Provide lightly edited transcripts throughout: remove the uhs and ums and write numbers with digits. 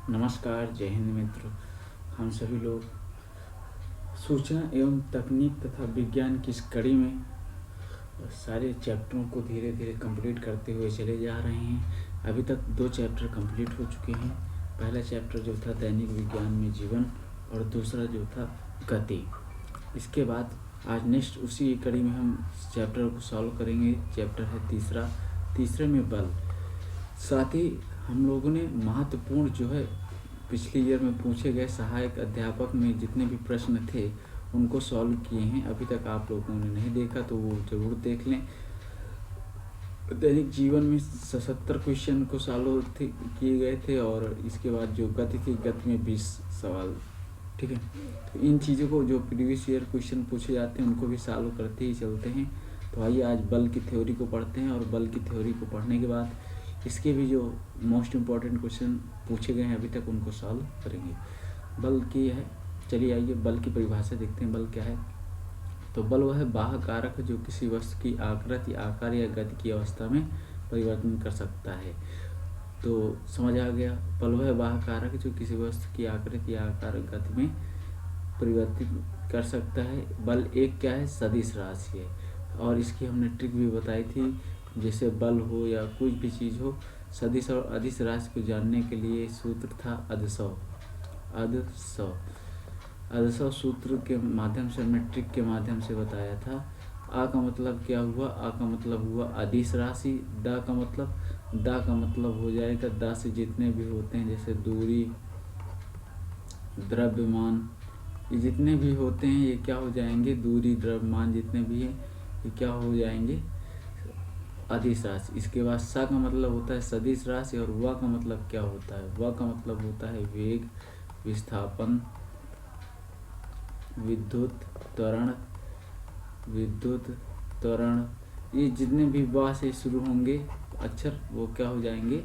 नमस्कार, जय हिंद मित्रों। हम सभी लोग सूचना एवं तकनीक तथा विज्ञान की इस कड़ी में सारे चैप्टरों को धीरे धीरे कंप्लीट करते हुए चले जा रहे हैं। अभी तक 2 चैप्टर कंप्लीट हो चुके हैं। पहला चैप्टर जो था दैनिक विज्ञान में जीवन और दूसरा जो था गति। इसके बाद आज नेक्स्ट उसी कड़ी में हम चैप्टर को सॉल्व करेंगे। चैप्टर है तीसरे में बल। साथ ही हम लोगों ने महत्वपूर्ण जो है पिछले ईयर में पूछे गए सहायक अध्यापक में जितने भी प्रश्न थे उनको सॉल्व किए हैं। अभी तक आप लोगों ने नहीं देखा तो वो ज़रूर देख लें। दैनिक जीवन में 77 क्वेश्चन को सॉल्व किए गए थे और इसके बाद जो गति थी, गति में 20 सवाल। ठीक है, तो इन चीज़ों को जो प्रीवियस ईयर क्वेश्चन पूछे जाते हैं उनको भी सॉल्व करते ही चलते हैं। तो आइए आज बल की थ्योरी को पढ़ते हैं और बल की थ्योरी को पढ़ने के बाद इसके भी जो मोस्ट इम्पॉर्टेंट क्वेश्चन पूछे गए हैं अभी तक उनको सॉल्व करेंगे। बल की है, चलिए आइए बल की परिभाषा देखते हैं। बल क्या है? तो बल वह है बाह्य कारक जो किसी वस्तु की आकृति, आकार या गति की अवस्था में परिवर्तन कर सकता है। तो समझ आ गया, बल वह है बाह्य कारक जो किसी वस्तु की आकृति या आकार गति में परिवर्तित कर सकता है। बल एक क्या है? सदिश राशि है और इसकी हमने ट्रिक भी बताई थी। जैसे बल हो या कुछ भी चीज़ हो, सदिश और अदिश राशि को जानने के लिए सूत्र था अदसौ सूत्र के माध्यम से हमने ट्रिक के माध्यम से बताया था। आ का मतलब क्या हुआ? आ का मतलब हुआ अदिश राशि। दा का मतलब हो जाएगा दा से जितने भी होते हैं, जैसे दूरी, द्रव्यमान, ये जितने भी होते हैं ये क्या हो जाएंगे? दूरी, द्रव्यमान जितने भी हैं ये क्या हो जाएंगे? अदिश राशि। इसके बाद सा का मतलब होता है सदिश राशि और व का मतलब क्या होता है? व का मतलब होता है वेग, विस्थापन, विद्युत त्वरण। ये जितने भी व से शुरू होंगे अक्षर वो क्या हो जाएंगे?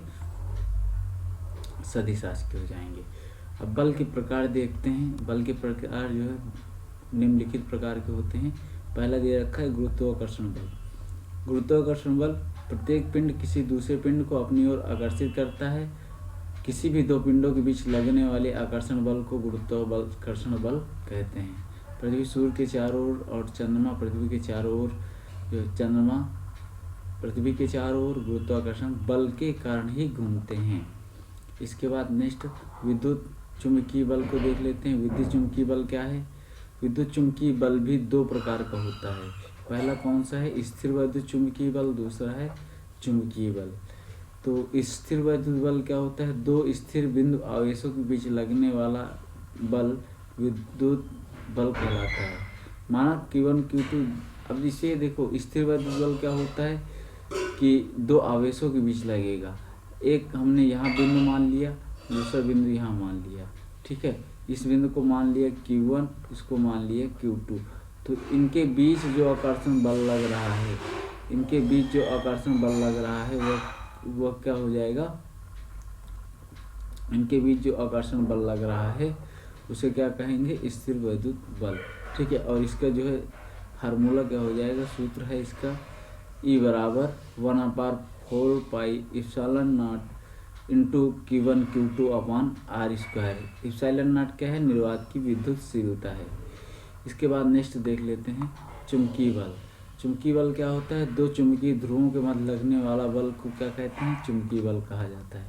सदिश राशि के हो जाएंगे। अब बल के प्रकार देखते हैं। बल के प्रकार जो है निम्नलिखित प्रकार के होते हैं। पहला दे रखा है गुरुत्वाकर्षण बल। गुरुत्वाकर्षण बल प्रत्येक पिंड किसी दूसरे पिंड को अपनी ओर आकर्षित करता है। किसी भी दो पिंडों के बीच लगने वाले आकर्षण बल को गुरुत्वाकर्षण बल कहते हैं। पृथ्वी सूर्य के चारों ओर और चंद्रमा पृथ्वी के चारों ओर गुरुत्वाकर्षण बल के कारण ही घूमते हैं। इसके बाद नेक्स्ट विद्युत चुंबकीय बल को देख लेते हैं। विद्युत चुंबकीय बल क्या है? विद्युत चुंबकीय बल भी 2 प्रकार का होता है। पहला कौन सा है? स्थिर विद्युत चुंबकीय बल, दूसरा है चुंबकीय बल। तो स्थिर विद्युत बल क्या होता है? 2 स्थिर बिंदु आवेशों के बीच लगने वाला बल विद्युत बल कहलाता है। माना Q1 Q2। अब इसे देखो, स्थिर विद्युत बल क्या होता है कि 2 आवेशों के बीच लगेगा। एक हमने यहाँ बिंदु मान लिया, दूसरा बिंदु यहाँ मान लिया। ठीक है, इस बिंदु को मान लिया Q1, इसको मान लिया Q2। तो इनके बीच जो आकर्षण बल लग रहा है वह क्या हो जाएगा? इनके बीच जो आकर्षण बल लग रहा है उसे क्या कहेंगे? स्थिर विद्युत बल। ठीक है, और इसका जो है फार्मूला क्या हो जाएगा? सूत्र है इसका E बराबर 1/4 pi epsilon not into Q1 Q2 upon R²। Epsilon not क्या है? निर्वात की विद्युतशीलता है। इसके बाद नेक्स्ट देख लेते हैं चुंबकीय बल। चुंबकीय बल क्या होता है? 2 चुंबकीय ध्रुवों के मध्य लगने वाला बल को क्या कहते हैं? चुंबकीय बल कहा जाता है।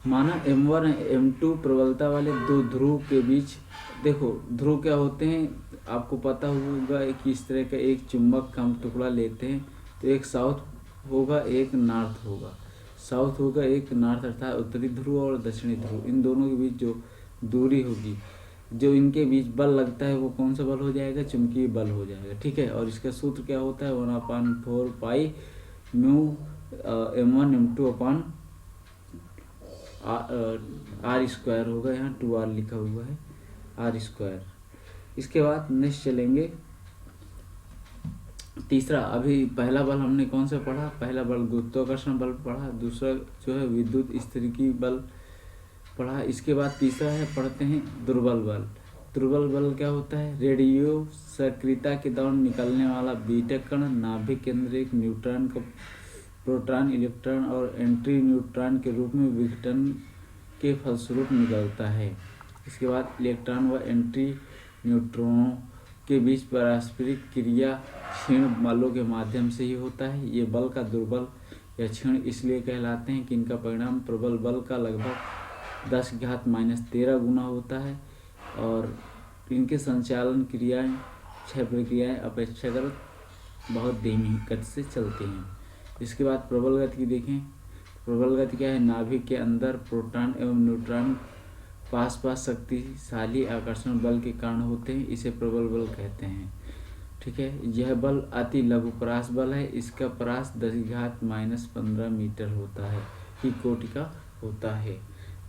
माना M1 M2 प्रबलता वाले 2 ध्रुव के बीच, देखो ध्रुव क्या होते हैं आपको पता होगा कि इस तरह का एक चुंबक का हम टुकड़ा लेते हैं तो एक साउथ होगा, एक नॉर्थ होगा, एक नॉर्थ अर्थात उत्तरी ध्रुव और दक्षिणी ध्रुव। इन दोनों के बीच जो दूरी होगी, जो इनके बीच बल लगता है वो कौन सा बल हो जाएगा? चुंबकीय बल हो जाएगा। ठीक है, और इसका सूत्र क्या होता है? 1/4 पाई mu M1 M2 upon R² होगा। यहाँ 2R लिखा हुआ है, R²। इसके बाद नेक्स्ट चलेंगे तीसरा। अभी पहला बल हमने कौन सा पढ़ा? पहला बल गुरुत्वाकर्षण बल पढ़ा, दूसरा जो है विद्युत स्थितिकी बल पढ़ा। इसके बाद तीसरा है पढ़ते हैं दुर्बल बल। दुर्बल बल क्या होता है? रेडियो सक्रियता के दौरान निकलने वाला बीटा कण नाभिक के अंदर एक न्यूट्रॉन को प्रोटॉन, इलेक्ट्रॉन और एंटी न्यूट्रॉन के रूप में विघटन के फलस्वरूप निकलता है। इसके बाद इलेक्ट्रॉन व एंटी न्यूट्रॉनों के बीच पारस्परिक क्रिया क्षीण बलों के माध्यम से ही होता है। ये बल का दुर्बल या क्षीण इसलिए कहलाते हैं कि इनका परिणाम प्रबल बल का लगभग 10⁻13 गुना होता है और इनके संचालन क्रियाएं 6 प्रक्रियाएं अपेक्षाकृत बहुत धीमी गति से चलती हैं। इसके बाद प्रबल गति की देखें। प्रबल गति क्या है? नाभिक के अंदर प्रोटॉन एवं न्यूट्रॉन पास शक्तिशाली आकर्षण बल के कारण होते हैं, इसे प्रबल बल कहते हैं। ठीक है, यह बल अति लघु परास बल है। इसका परास 10⁻15 मीटर होता है की कोटि का होता है।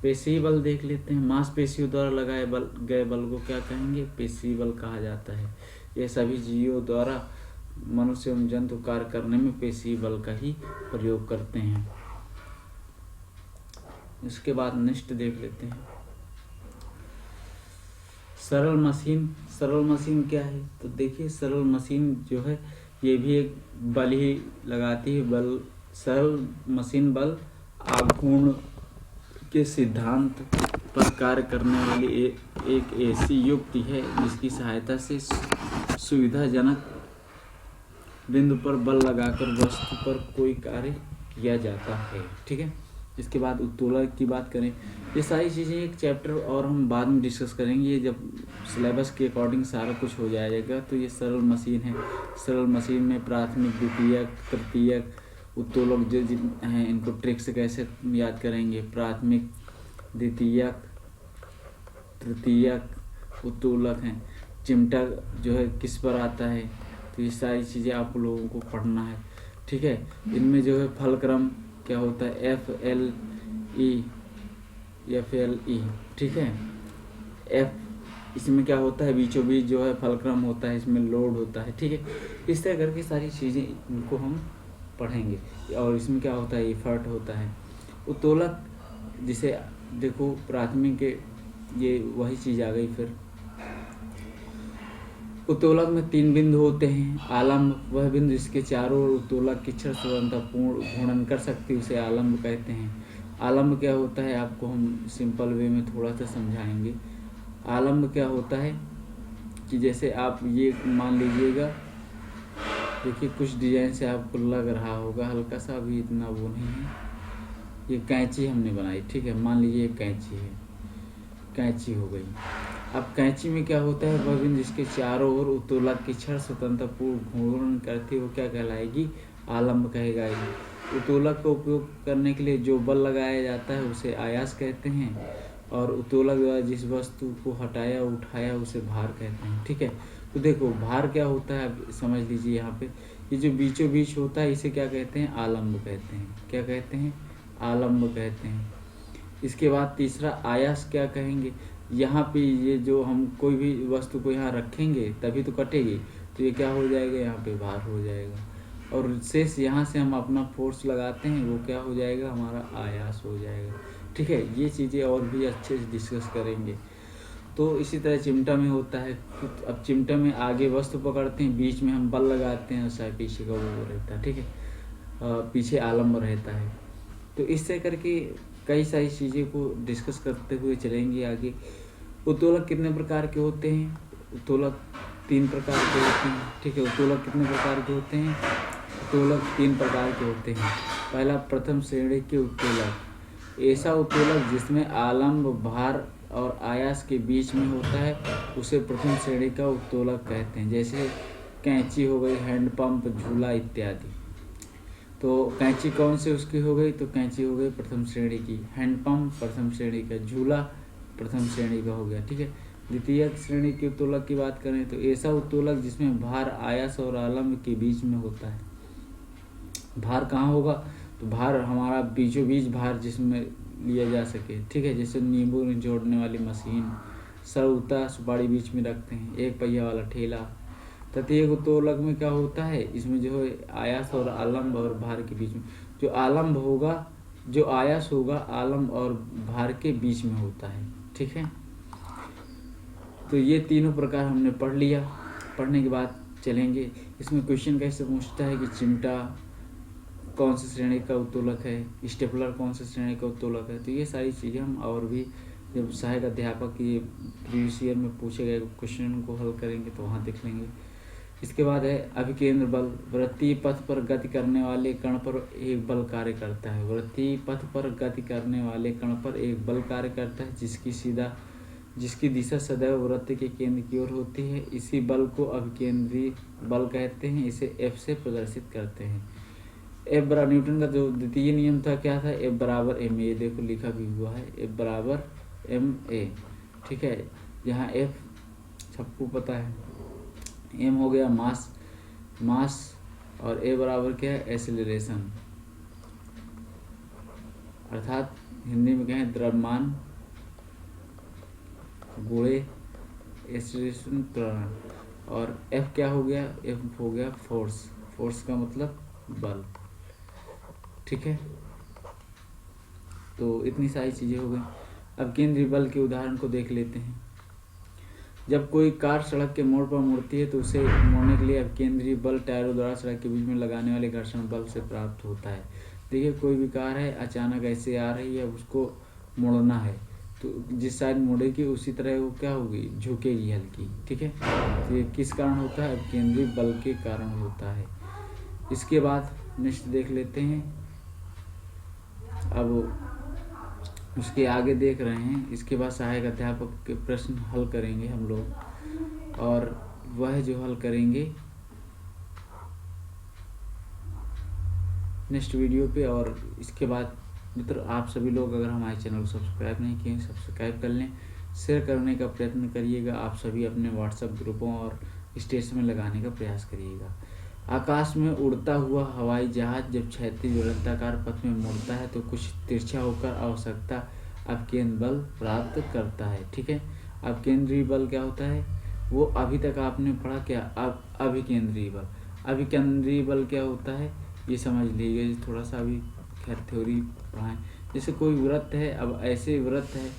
पेशीय बल देख लेते हैं। मांसपेशियों द्वारा लगाए गए बल को क्या कहेंगे? पेशीय बल कहा जाता है। यह सभी जीवों द्वारा मनुष्य एवं जंतु कार्य करने में पेशीय बल का ही प्रयोग करते हैं। इसके बाद नेक्स्ट देख लेते हैं सरल मशीन। सरल मशीन क्या है? तो देखिए, सरल मशीन जो है ये भी एक बल ही लगाती है। बल सरल मशीन बल आघूर्ण के सिद्धांत पर कार्य करने वाली एक ऐसी युक्ति है जिसकी सहायता से सुविधाजनक बिंदु पर बल लगाकर वस्तु पर कोई कार्य किया जाता है। ठीक है, इसके बाद उत्तोलक की बात करें। ये सारी चीज़ें एक चैप्टर और हम बाद में डिस्कस करेंगे। ये जब सिलेबस के अकॉर्डिंग सारा कुछ हो जाएगा। तो ये सरल मशीन है। सरल मशीन में प्राथमिक, द्वितीयक, तृतीयक, उत्तोलक जो हैं इनको ट्रिक से कैसे याद करेंगे? प्राथमिक, द्वितीयक, तृतीयक, उत्तोलक हैं। चिमटा जो है किस पर आता है? तो ये सारी चीज़ें आप लोगों को पढ़ना है। ठीक है, इनमें जो है फलक्रम क्या होता है? FLE। ठीक है, F इसमें क्या होता है? बीचों बीच जो है फलक्रम होता है, इसमें लोड होता है। ठीक है, इस तरह करके सारी चीज़ें इनको हम पढ़ेंगे। और इसमें क्या होता है? एफर्ट होता है। उत्तोलक जिसे देखो प्राथमिक के ये वही चीज़ आ गई। फिर उत्तोलक में 3 बिंदु होते हैं। आलम्ब वह बिंदु जिसके चारों ओर उत्तोलक की क्षण स्वतंत्रतापूर्ण घूर्णन कर सकती है, उसे आलम्ब कहते हैं। आलम्ब क्या होता है? आपको हम सिंपल वे में थोड़ा सा समझाएंगे। आलम्ब क्या होता है कि जैसे आप ये मान लीजिएगा, देखिए कुछ डिजाइन से आपको लग रहा होगा हल्का सा, अभी इतना वो नहीं है। ये कैंची हमने बनाई। ठीक है, मान लीजिए कैंची है, कैंची हो गई। अब कैंची में क्या होता है? वह बिंदु जिसके चारों ओर उत्तोलक की क्षण स्वतंत्रतापूर्ण घूर्णन करती है वो क्या कहलाएगी? आलम्ब कहेगा। उत्तोलक का उपयोग करने के लिए जो बल लगाया जाता है उसे आयास कहते हैं और उत्तोलक द्वारा जिस वस्तु को हटाया उठाया उसे भार कहते हैं। ठीक है, तो देखो भार क्या होता है अब समझ लीजिए। यहाँ पे ये जो बीचों बीच होता है इसे क्या कहते हैं? आलम्ब कहते हैं। क्या कहते हैं? आलम्ब कहते हैं। इसके बाद तीसरा आयास क्या कहेंगे? यहाँ पे ये जो हम कोई भी वस्तु को यहाँ रखेंगे तभी तो कटेगी, तो ये क्या हो जाएगा? यहाँ पे भार हो जाएगा। और शेष यहाँ से हम अपना फोर्स लगाते हैं वो क्या हो जाएगा? हमारा आयास हो जाएगा। ठीक है, ये चीज़ें और भी अच्छे से डिस्कस करेंगे। तो इसी तरह चिमटा में होता है। अब चिमटा में आगे वस्तु पकड़ते हैं, बीच में हम बल लगाते हैं और शायद पीछे का वो रहता है। ठीक है, पीछे आलम्ब रहता है। तो इस तरह करके कई सारी चीज़ें को डिस्कस करते हुए चलेंगे आगे। उत्तोलक कितने प्रकार के होते हैं? उत्तोलक 3 प्रकार के होते हैं। ठीक है, उत्तोलक कितने प्रकार के होते हैं? उत्तोलक 3 प्रकार के होते हैं। पहला प्रथम श्रेणी के उत्तोलक, ऐसा उत्तोलक जिसमें आलम्ब, भार और आयास के बीच में होता है उसे प्रथम श्रेणी का उत्तोलक कहते हैं। जैसे कैंची हो गई, हैंडपंप, झूला इत्यादि। तो कैंची कौन से उसकी हो गई? तो कैंची हो गई प्रथम श्रेणी की, हैंडपंप प्रथम श्रेणी का, झूला प्रथम श्रेणी का हो गया। ठीक है, द्वितीय श्रेणी के उत्तोलक की बात करें तो ऐसा उत्तोलक जिसमें भार आयास और आलम्ब के बीच में होता है। भार कहाँ होगा? तो भार हमारा बीचों बीच भार जिसमें लिया जा सके। ठीक है, जैसे नींबू निचोड़ने वाली मशीन, सरुता सुपारी बीच में रखते हैं, 1 पहिया वाला ठेला। तृतीय उत्तोलक में क्या होता है? इसमें जो है आयास और आलम्ब और भार के बीच में, जो आलम्ब होगा, जो आयास होगा आलम्ब और भार के बीच में होता है। ठीक है, तो ये तीनों प्रकार हमने पढ़ लिया। पढ़ने के बाद चलेंगे इसमें क्वेश्चन कैसे पूछता है कि चिमटा कौन सी श्रेणी का उत्तोलक है, स्टेपलर कौन सी श्रेणी का उत्तोलक है। तो ये सारी चीज़ें हम और भी जब सहायक अध्यापक ये प्रीवियस ईयर में पूछे गए क्वेश्चन को हल करेंगे तो वहाँ देख लेंगे। इसके बाद है अभिकेंद्र बल। वृत्तीय पथ पर गति करने वाले कण पर एक बल कार्य करता है। वृत्तीय पथ पर गति करने वाले कण पर एक बल कार्य करता है जिसकी दिशा सदैव वृत्त के केंद्र की ओर होती है। इसी बल को अभिकेंद्रीय बल कहते हैं। इसे F से प्रदर्शित करते हैं। F बराबर न्यूटन का जो द्वितीय नियम था क्या था, F बराबर ma। ये देखो लिखा भी हुआ है F बराबर ma, ठीक है। यहाँ F सबको पता है, m हो गया मास और a बराबर क्या है, एक्सेलरेशन, अर्थात हिंदी में कहें द्रव्यमान गुणे एक्सेलरेशन त्वरण। और f क्या हो गया, f हो गया फोर्स का मतलब बल, ठीक है। तो इतनी सारी चीज़ें हो गई। अब केंद्रीय बल के उदाहरण को देख लेते हैं। जब कोई कार सड़क के मोड़ पर मुड़ती है तो उसे मोड़ने के लिए अब केंद्रीय बल टायरों द्वारा सड़क के बीच में लगाने वाले घर्षण बल से प्राप्त होता है। देखिए कोई भी कार है, अचानक ऐसे आ रही है, उसको मोड़ना है तो जिस साइड मुड़ेगी उसी तरह वो क्या होगी, झुकेगी हल्की, ठीक है। तो ये किस कारण होता है, अब केंद्रीय बल के कारण होता है। इसके बाद नेक्स्ट देख लेते हैं। अब उसके आगे देख रहे हैं, इसके बाद सहायक अध्यापक के प्रश्न हल करेंगे हम लोग, और वह जो हल करेंगे नेक्स्ट वीडियो पे। और इसके बाद मित्र आप सभी लोग अगर हमारे चैनल को सब्सक्राइब नहीं किए सब्सक्राइब कर लें, शेयर करने का प्रयत्न करिएगा। आप सभी अपने व्हाट्सएप ग्रुपों और स्टेशन में लगाने का प्रयास करिएगा। आकाश में उड़ता हुआ हवाई जहाज जब क्षैतिज वृत्ताकार पथ में मुड़ता है तो कुछ तिरछा होकर आवश्यकता अपकेंद्र बल प्राप्त करता है, ठीक है। अपकेंद्रीय बल क्या होता है, वो अभी तक आपने पढ़ा क्या, अभिकेंद्रीय बल। अभिकेंद्रीय बल क्या होता है ये समझ लीजिए थोड़ा सा, अभी खैर थ्योरी पढ़ाएं। जैसे कोई वृत्त है, अब ऐसे वृत्त है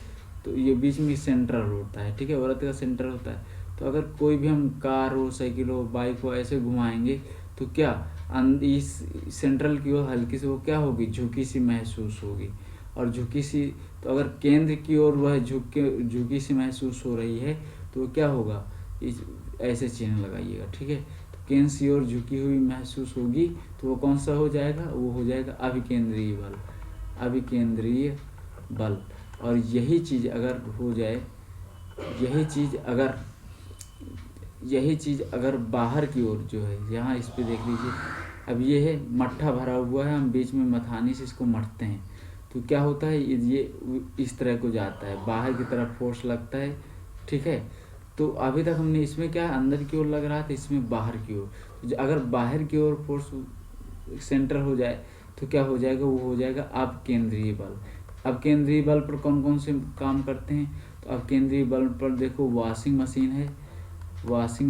तो ये बीच में सेंटर होता है, ठीक है, वृत्त का सेंटर होता है। तो अगर कोई भी हम कार हो, साइकिल हो, बाइक हो ऐसे घुमाएंगे तो क्या इस सेंट्रल की ओर हल्की से वो क्या होगी, झुकी सी महसूस होगी। और झुकी सी, तो अगर केंद्र की ओर वह झुकी सी महसूस हो रही है तो वो क्या होगा, इस ऐसे चिन्ह लगाइएगा, ठीक है। तो केंद्र की ओर झुकी हुई महसूस होगी तो वो कौन सा हो जाएगा, वो हो जाएगा अभिकेंद्रीय बल, अभिकेंद्रीय बल। और यही चीज़ अगर हो जाए, यही चीज़ अगर बाहर की ओर जो है, यहाँ इस पे देख लीजिए, अब ये है मट्ठा भरा हुआ है, हम बीच में मथानी से इसको मढ़ते हैं तो क्या होता है, ये इस तरह को जाता है, बाहर की तरफ फोर्स लगता है, ठीक है। तो अभी तक हमने इसमें क्या अंदर की ओर लग रहा था, इसमें बाहर की ओर। तो अगर बाहर की ओर फोर्स सेंटर हो जाए तो क्या हो जाएगा, वो हो जाएगा अपकेंद्रीय बल। अपकेंद्रीय बल पर कौन कौन से काम करते हैं, तो अपकेंद्रीय बल पर देखो वॉशिंग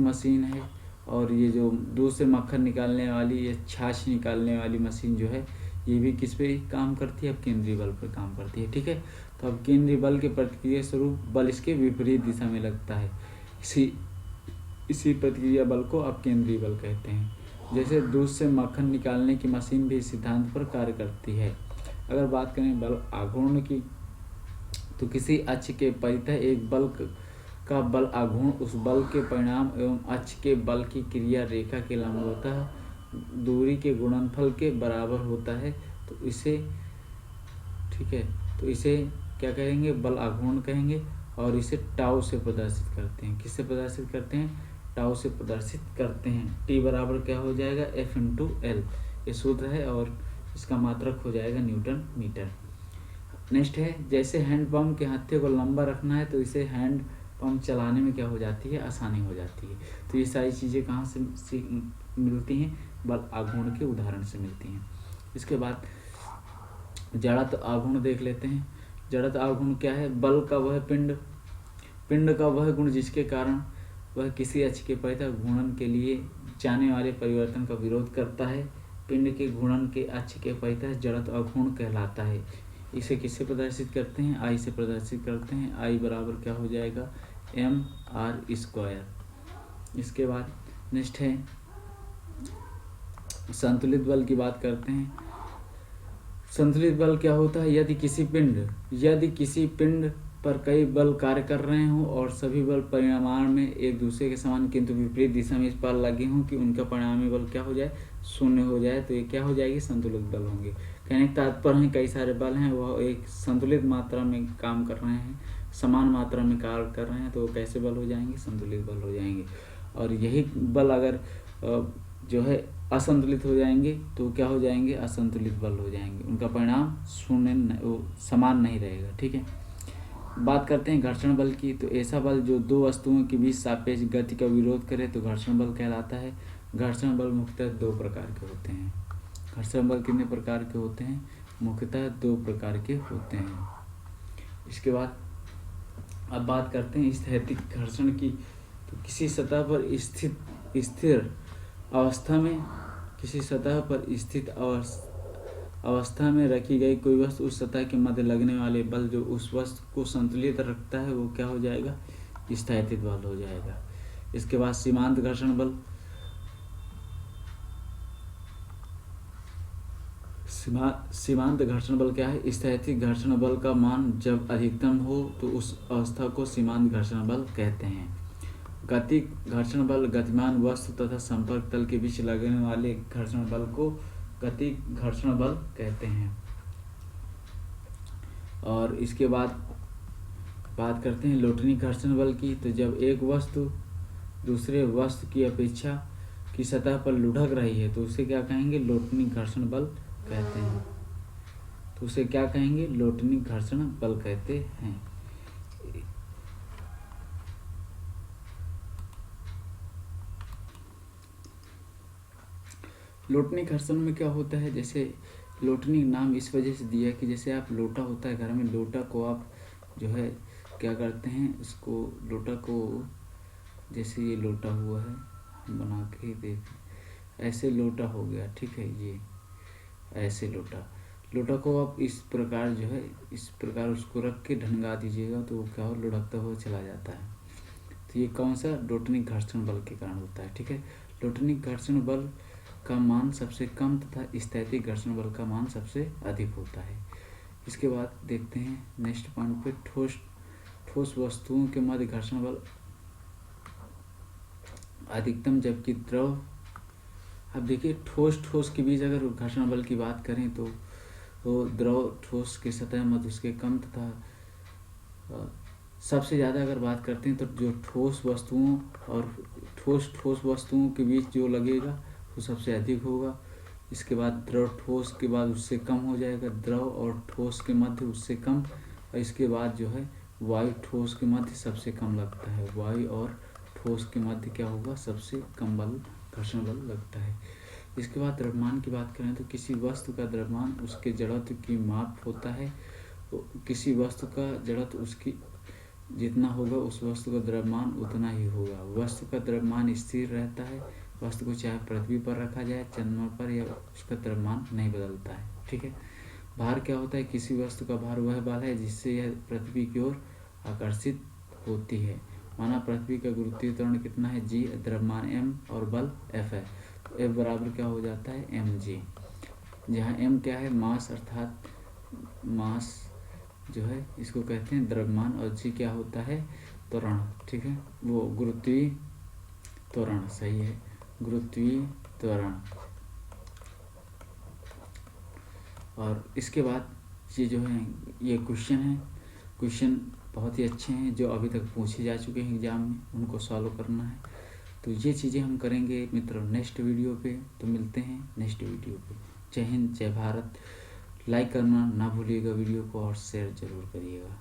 मशीन है, और ये जो दूध से मक्खन निकालने वाली, ये छाछ निकालने वाली मशीन जो है, ये भी किस पे काम करती है, अपकेंद्रीय बल पर काम करती है, ठीक है। तो अपकेंद्रीय बल के प्रतिक्रिया स्वरूप बल इसके विपरीत दिशा में लगता है, इसी प्रतिक्रिया बल को अपकेंद्रीय बल कहते हैं। जैसे दूध से मक्खन निकालने की मशीन भी इस सिद्धांत पर कार्य करती है। अगर बात करें बल आघूर्ण की, तो किसी अक्ष के परितः एक बल का बल आघूर्ण उस बल के परिणाम एवं अक्ष के बल की क्रिया रेखा के लंबवतः दूरी के गुणनफल के बराबर होता है। तो इसे, ठीक है, तो इसे क्या कहेंगे, बल आघूर्ण कहेंगे। और इसे टाउ से प्रदर्शित करते हैं। किससे प्रदर्शित करते हैं, टाउ से प्रदर्शित करते हैं। टी बराबर क्या हो जाएगा, F×L, ये सूत्र है और इसका मात्रक हो जाएगा न्यूटन मीटर। नेक्स्ट है, जैसे हैंड पंप के हत्थे को लंबा रखना है तो इसे हैंड पंप चलाने में क्या हो जाती है, आसानी हो जाती है। तो ये सारी चीज़ें कहाँ से मिलती हैं, बल आघूर्ण के उदाहरण से मिलती हैं। इसके बाद जड़त्व आघूर्ण देख लेते हैं। जड़त्व आघूर्ण क्या है, बल का वह पिंड का वह गुण जिसके कारण वह किसी अक्ष के परितः घूर्णन के लिए जाने वाले परिवर्तन का विरोध करता है, पिंड के घूर्णन के अक्ष के परितः जड़त्व आघूर्ण कहलाता है। इसे किससे प्रदर्शित करते हैं, आई से प्रदर्शित करते हैं। आई बराबर क्या हो जाएगा, mr²। इसके बाद नेक्स्ट है संतुलित बल की बात करते हैं। संतुलित बल क्या होता है? यदि किसी पिंड पर कई बल कार्य कर रहे हों और सभी बल परिमाण में एक दूसरे के समान किंतु विपरीत दिशा में इस पर लगे हों कि उनका परिणामी बल क्या हो जाए? शून्य हो जाए, तो ये क्या हो जाएगी? संतुलित बल होंगे। कहने का तात्पर्य है कई सारे बल हैं, वह एक संतुलित मात्रा में काम कर रहे हैं, समान मात्रा में कार्य कर रहे हैं, तो वो कैसे बल हो जाएंगे? संतुलित बल हो जाएंगे। और यही बल अगर जो है असंतुलित हो जाएंगे तो क्या हो जाएंगे? असंतुलित बल हो जाएंगे, उनका परिणाम शून्य समान नहीं रहेगा। ठीक है, बात करते हैं घर्षण बल की। तो ऐसा बल जो दो वस्तुओं के बीच सापेक्ष गति का विरोध करे तो घर्षण बल कहलाता है। घर्षण बल मुख्यतः दो प्रकार के होते हैं। घर्षण बल कितने प्रकार के होते हैं? मुख्यतः दो प्रकार के होते हैं। इसके बाद अब बात करते हैं स्थैतिक घर्षण की। तो किसी सतह पर स्थिर अवस्था में रखी गई कोई वस्तु उस सतह के मध्य लगने वाले बल जो उस वस्तु को संतुलित रखता है वो क्या हो जाएगा? स्थैतिक बल हो जाएगा। इसके बाद सीमांत घर्षण बल। सीमांत घर्षण बल क्या है? स्थैतिक घर्षण बल का मान जब अधिकतम हो तो उस अवस्था को सीमांत घर्षण बल कहते हैं। गतिक घर्षण बल गतिमान वस्तु तथा संपर्क तल के बीच लगने वाले घर्षण बल को गतिक घर्षण बल कहते हैं। और इसके बाद बात करते हैं लोटनी घर्षण बल की। तो जब एक वस्तु दूसरे वस्तु की अपेक्षा की सतह पर लुढ़क रही है तो उसे क्या कहेंगे? लोटनी घर्षण बल कहते हैं। तो उसे क्या कहेंगे? लोटनी घर्षण बल कहते हैं। लोटनी घर्षण में क्या होता है? जैसे लोटनी नाम इस वजह से दिया कि जैसे आप लोटा होता है घर में, लोटा को आप जो है क्या करते हैं? उसको लोटा को, जैसे ये लोटा हुआ है, हम बना के ही देख, ऐसे लोटा हो गया, ठीक है, ये ऐसे लोटा को आप इस प्रकार जो है इस प्रकार उसको रख के ढंगा दीजिएगा तो वो क्या हो? लुढ़कता हुआ चला जाता है। तो ये कौन सा? लोटनी घर्षण बल के कारण होता है। ठीक है, लोटनी घर्षण बल का मान सबसे कम तथा स्थैतिक घर्षण बल का मान सबसे अधिक होता है। इसके बाद देखते हैं नेक्स्ट पॉइंट पे, ठोस वस्तुओं के मध्य घर्षण बल अधिकतम जबकि द्रव। अब देखिए ठोस के बीच अगर घर्षण बल की बात करें तो द्रव ठोस के सतह मध्य उसके कम तथा सबसे ज़्यादा अगर बात करते हैं तो जो ठोस वस्तुओं और ठोस वस्तुओं के बीच जो लगेगा वो सबसे अधिक होगा। इसके बाद द्रव ठोस के बाद उससे कम हो जाएगा, द्रव और ठोस के मध्य उससे कम, और इसके बाद जो है वायु ठोस के मध्य सबसे कम लगता है। वायु और ठोस के मध्य क्या होगा? सबसे कम बल घर्षण बल लगता है। इसके बाद द्रव्यमान की बात करें तो किसी वस्तु का द्रव्यमान उसके जड़त्व की माप होता है। तो किसी वस्तु का जड़त्व उसकी जितना होगा उस वस्तु का द्रव्यमान उतना ही होगा। वस्तु का द्रव्यमान स्थिर रहता है। वस्तु को चाहे पृथ्वी पर रखा जाए, चंद्रमा पर, या उसका द्रव्यमान नहीं बदलता है। ठीक है, भार क्या होता है? किसी वस्तु का भार वह बल है जिससे यह पृथ्वी की ओर आकर्षित होती है। माना पृथ्वी का गुरुत्वीय त्वरण कितना है? G, द्रव्यमान m और बल F है। तो F बराबर क्या हो जाता है? mg, जहाँ m क्या है? मास, अर्थात मास जो है इसको कहते हैं द्रव्यमान, और g क्या होता है? त्वरण। ठीक है, वो गुरुत्वीय त्वरण, सही है, गुरुत्वीय त्वरण। और इसके बाद ये जो है ये क्वेश्चन बहुत ही अच्छे हैं जो अभी तक पूछे जा चुके हैं एग्जाम में, उनको सॉल्व करना है। तो ये चीज़ें हम करेंगे मित्रों नेक्स्ट वीडियो पे। तो मिलते हैं नेक्स्ट वीडियो पे। जय हिंद, जय भारत। लाइक करना ना भूलिएगा वीडियो को और शेयर जरूर करिएगा।